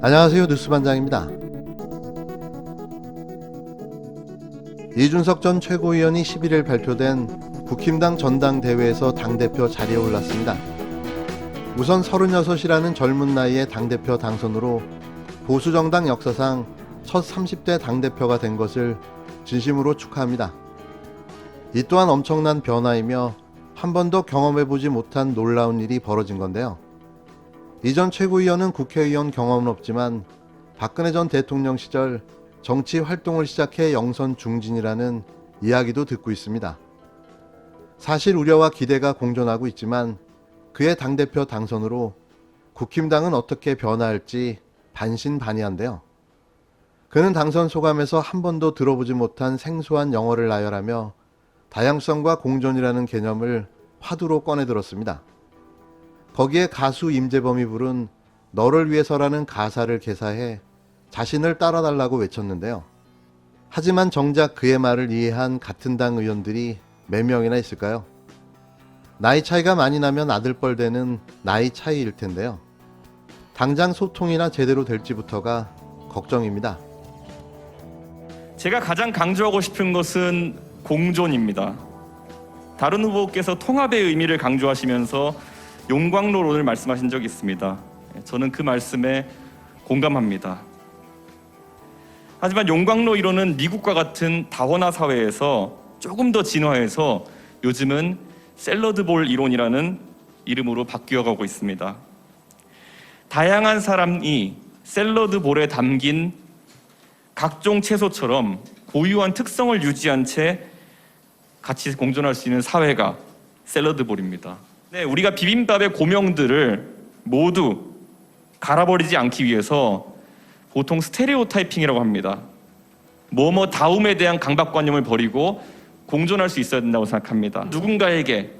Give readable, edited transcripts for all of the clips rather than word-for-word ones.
안녕하세요. 뉴스반장입니다. 이준석 전 최고위원이 11일 발표된 국힘당 전당대회에서 당대표 자리에 올랐습니다. 우선 36이라는 젊은 나이에 당대표 당선으로 보수정당 역사상 첫 30대 당대표가 된 것을 진심으로 축하합니다. 이 또한 엄청난 변화이며 한 번도 경험해보지 못한 놀라운 일이 벌어진 건데요. 이전 최고위원은 국회의원 경험은 없지만 박근혜 전 대통령 시절 정치 활동을 시작해 영선 중진이라는 이야기도 듣고 있습니다. 사실 우려와 기대가 공존하고 있지만 그의 당대표 당선으로 국힘당은 어떻게 변화할지 반신반의한데요. 그는 당선 소감에서 한 번도 들어보지 못한 생소한 영어를 나열하며 다양성과 공존이라는 개념을 화두로 꺼내들었습니다. 거기에 가수 임재범이 부른 너를 위해서라는 가사를 개사해 자신을 따라달라고 외쳤는데요. 하지만 정작 그의 말을 이해한 같은 당 의원들이 몇 명이나 있을까요? 나이 차이가 많이 나면 아들뻘 되는 나이 차이일 텐데요. 당장 소통이나 제대로 될지부터가 걱정입니다. 제가 가장 강조하고 싶은 것은 공존입니다. 다른 후보께서 통합의 의미를 강조하시면서 용광로론을 말씀하신 적이 있습니다. 저는 그 말씀에 공감합니다. 하지만 용광로 이론은 미국과 같은 다원화 사회에서 조금 더 진화해서 요즘은 샐러드볼 이론이라는 이름으로 바뀌어가고 있습니다. 다양한 사람이 샐러드볼에 담긴 각종 채소처럼 고유한 특성을 유지한 채 같이 공존할 수 있는 사회가 샐러드볼입니다. 네, 우리가 비빔밥의 고명들을 모두 갈아버리지 않기 위해서 보통 스테레오타이핑이라고 합니다. 뭐뭐 다움에 대한 강박관념을 버리고 공존할 수 있어야 된다고 생각합니다. 누군가에게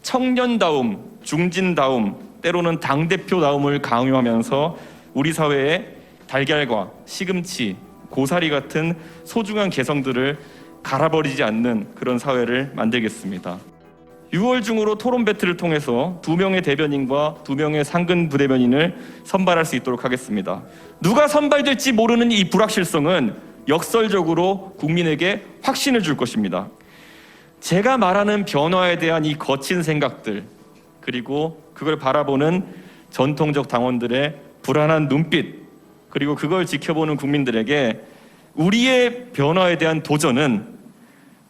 청년다움, 중진다움, 때로는 당대표다움을 강요하면서 우리 사회에 달걀과 시금치, 고사리 같은 소중한 개성들을 갈아버리지 않는 그런 사회를 만들겠습니다. 6월 중으로 토론 배틀을 통해서 2명의 대변인과 2명의 상근 부대변인을 선발할 수 있도록 하겠습니다. 누가 선발될지 모르는 이 불확실성은 역설적으로 국민에게 확신을 줄 것입니다. 제가 말하는 변화에 대한 이 거친 생각들, 그리고 그걸 바라보는 전통적 당원들의 불안한 눈빛, 그리고 그걸 지켜보는 국민들에게 우리의 변화에 대한 도전은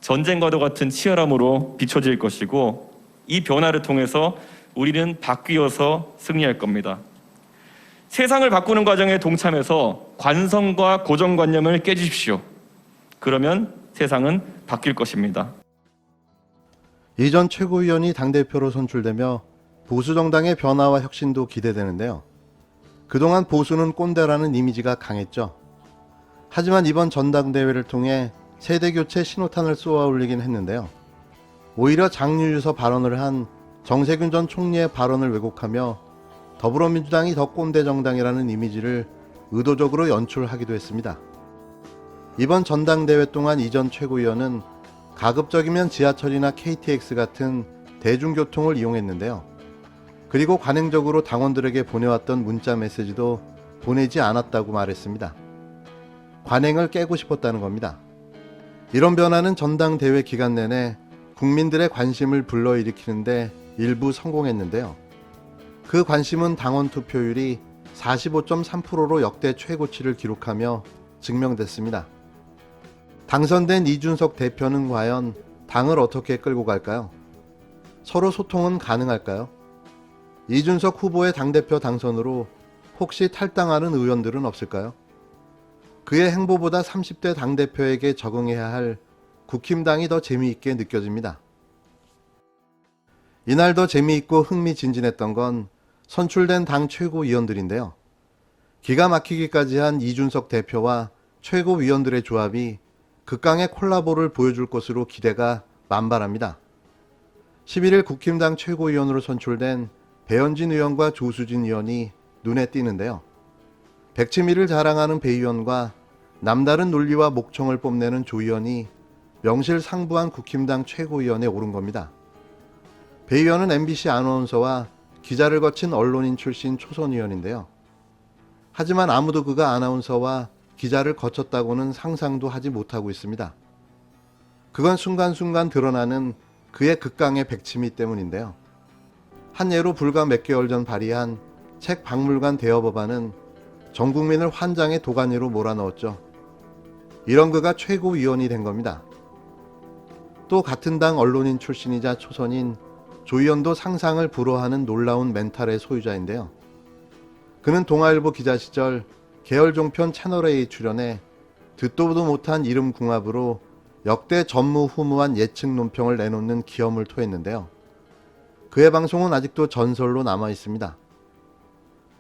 전쟁과도 같은 치열함으로 비춰질 것이고, 이 변화를 통해서 우리는 바뀌어서 승리할 겁니다. 세상을 바꾸는 과정에 동참해서 관성과 고정관념을 깨주십시오. 그러면 세상은 바뀔 것입니다. 이전 최고위원이 당대표로 선출되며 보수정당의 변화와 혁신도 기대되는데요. 그동안 보수는 꼰대라는 이미지가 강했죠. 하지만 이번 전당대회를 통해 세대교체 신호탄을 쏘아 올리긴 했는데요. 오히려 장유유서 발언을 한 정세균 전 총리의 발언을 왜곡하며 더불어민주당이 더 꼰대 정당이라는 이미지를 의도적으로 연출하기도 했습니다. 이번 전당대회 동안 이전 최고위원은 가급적이면 지하철이나 KTX 같은 대중교통을 이용했는데요. 그리고 관행적으로 당원들에게 보내왔던 문자 메시지도 보내지 않았다고 말했습니다. 관행을 깨고 싶었다는 겁니다. 이런 변화는 전당대회 기간 내내 국민들의 관심을 불러일으키는데 일부 성공했는데요. 그 관심은 당원 투표율이 45.3%로 역대 최고치를 기록하며 증명됐습니다. 당선된 이준석 대표는 과연 당을 어떻게 끌고 갈까요? 서로 소통은 가능할까요? 이준석 후보의 당대표 당선으로 혹시 탈당하는 의원들은 없을까요? 그의 행보보다 30대 당대표에게 적응해야 할 국힘당이 더 재미있게 느껴집니다. 이날 더 재미있고 흥미진진했던 건 선출된 당 최고위원들인데요. 기가 막히기까지 한 이준석 대표와 최고위원들의 조합이 극강의 콜라보를 보여줄 것으로 기대가 만발합니다. 11일 국힘당 최고위원으로 선출된 배현진 의원과 조수진 의원이 눈에 띄는데요. 백치미를 자랑하는 배 의원과 남다른 논리와 목청을 뽐내는 조 의원이 명실상부한 국힘당 최고위원에 오른 겁니다. 배 의원은 MBC 아나운서와 기자를 거친 언론인 출신 초선 의원인데요. 하지만 아무도 그가 아나운서와 기자를 거쳤다고는 상상도 하지 못하고 있습니다. 그건 순간순간 드러나는 그의 극강의 백치미 때문인데요. 한 예로 불과 몇 개월 전 발의한 책 박물관 대여 법안은 전 국민을 환장의 도가니로 몰아넣었죠. 이런 그가 최고위원이 된 겁니다. 또 같은 당 언론인 출신이자 초선인 조희연도 상상을 불허하는 놀라운 멘탈의 소유자인데요. 그는 동아일보 기자 시절 계열종편 채널A에 출연해 듣도 보도 못한 이름 궁합으로 역대 전무후무한 예측 논평을 내놓는 기염을 토했는데요. 그의 방송은 아직도 전설로 남아 있습니다.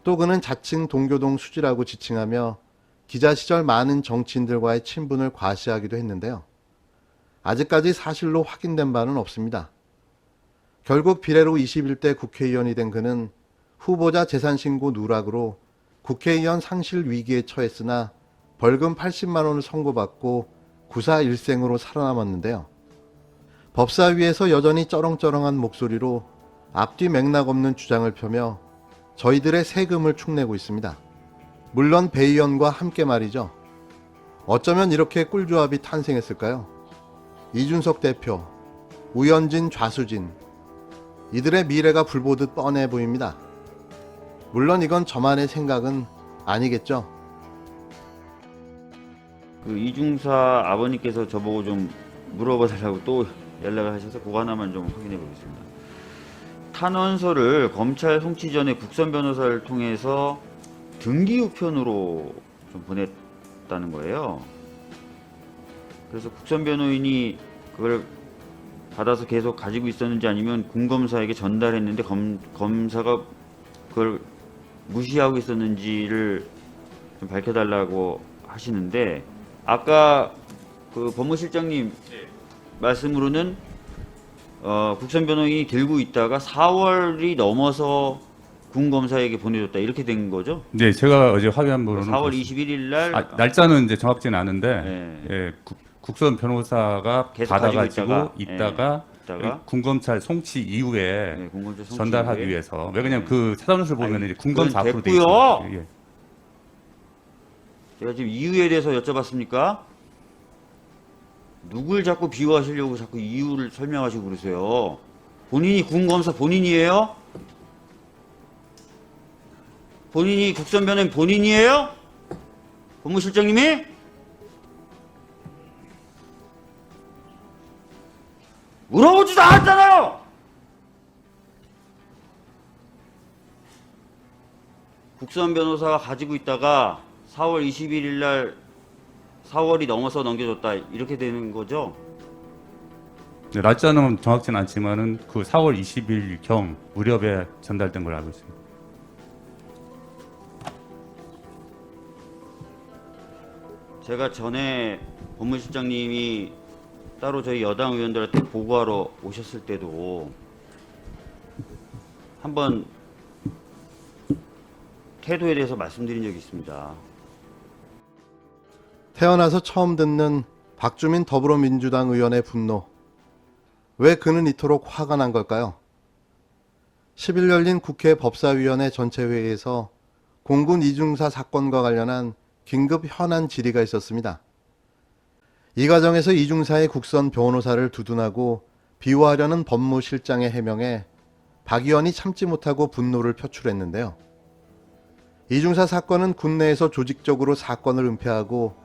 또 그는 자칭 동교동 수지라고 지칭하며 기자 시절 많은 정치인들과의 친분을 과시하기도 했는데요. 아직까지 사실로 확인된 바는 없습니다. 결국 비례로 21대 국회의원이 된 그는 후보자 재산신고 누락으로 국회의원 상실 위기에 처했으나 벌금 80만 원을 선고받고 구사 일생으로 살아남았는데요. 법사위에서 여전히 쩌렁쩌렁한 목소리로 앞뒤 맥락 없는 주장을 펴며 저희들의 세금을 축내고 있습니다. 물론 배 의원과 함께 말이죠. 어쩌면 이렇게 꿀조합이 탄생했을까요? 이준석 대표, 우현진 좌수진, 이들의 미래가 불보듯 뻔해 보입니다. 물론 이건 저만의 생각은 아니겠죠. 그 이중사 아버님께서 저보고 좀 물어봐 달라고 또 연락을 하셔서 그거 하나만 좀 확인해 보겠습니다. 탄원서를 검찰 송치 전에 국선 변호사를 통해서 등기 우편으로 좀 보냈다는 거예요. 그래서 국선 변호인이 그걸 받아서 계속 가지고 있었는지 아니면 군검사에게 전달했는데 검사가 그걸 무시하고 있었는지를 좀 밝혀달라고 하시는데, 아까 그 법무실장님 말씀으로는 국선 변호인이 들고 있다가 4월이 넘어서 군검사에게 보내줬다 이렇게 된 거죠? 네, 제가 어제 확인한 바로는 4월 21일 날 날짜는 이제 정확지는 않은데 네. 예, 국선 변호사가 계속 받아가지고 가지고 있다가 있다가 군검찰 송치 이후에 네, 군검찰 송치 전달하기 이후에. 위해서. 왜냐면 그 사단서를 보면 이제 군검사 그건 앞으로 돼 됐고요. 있어요. 예. 제가 지금 이유에 대해서 여쭤봤습니까? 누굴 자꾸 비호하시려고 자꾸 이유를 설명하시고 그러세요? 본인이 군검사 본인이에요? 본인이 국선 변호인 본인이에요? 법무실장님이? 물어보지도 않았잖아요! 국선 변호사가 가지고 있다가 4월 21일 날 4월이 넘어서 넘겨줬다 이렇게 되는 거죠? 네, 날짜는 정확지는 않지만은 그 4월 20일 경 무렵에 전달된 걸 알고 있습니다. 제가 전에 법무실장님이 따로 저희 여당 의원들한테 보고하러 오셨을 때도 한번 태도에 대해서 말씀드린 적이 있습니다. 태어나서 처음 듣는 박주민 더불어민주당 의원의 분노. 왜 그는 이토록 화가 난 걸까요? 10일 열린 국회 법사위원회 전체회의에서 공군 이중사 사건과 관련한 긴급 현안 질의가 있었습니다. 이 과정에서 이중사의 국선 변호사를 두둔하고 비호하려는 법무실장의 해명에 박 의원이 참지 못하고 분노를 표출했는데요. 이중사 사건은 군내에서 조직적으로 사건을 은폐하고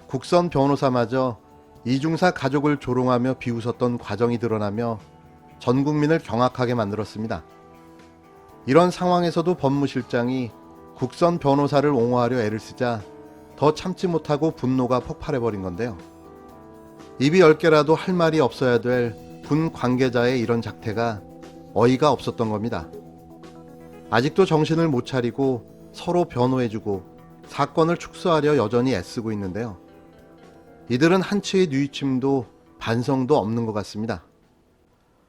국선 변호사마저 이중사 가족을 조롱하며 비웃었던 과정이 드러나며 전 국민을 경악하게 만들었습니다. 이런 상황에서도 법무실장이 국선 변호사를 옹호하려 애를 쓰자 더 참지 못하고 분노가 폭발해버린 건데요. 입이 10개라도 할 말이 없어야 될 군 관계자의 이런 작태가 어이가 없었던 겁니다. 아직도 정신을 못 차리고 서로 변호해주고 사건을 축소하려 여전히 애쓰고 있는데요. 이들은 한치의 뉘우침도 반성도 없는 것 같습니다.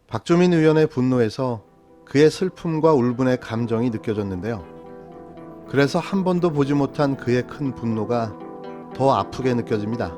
박주민 의원의 분노에서 그의 슬픔과 울분의 감정이 느껴졌는데요. 그래서 한 번도 보지 못한 그의 큰 분노가 더 아프게 느껴집니다.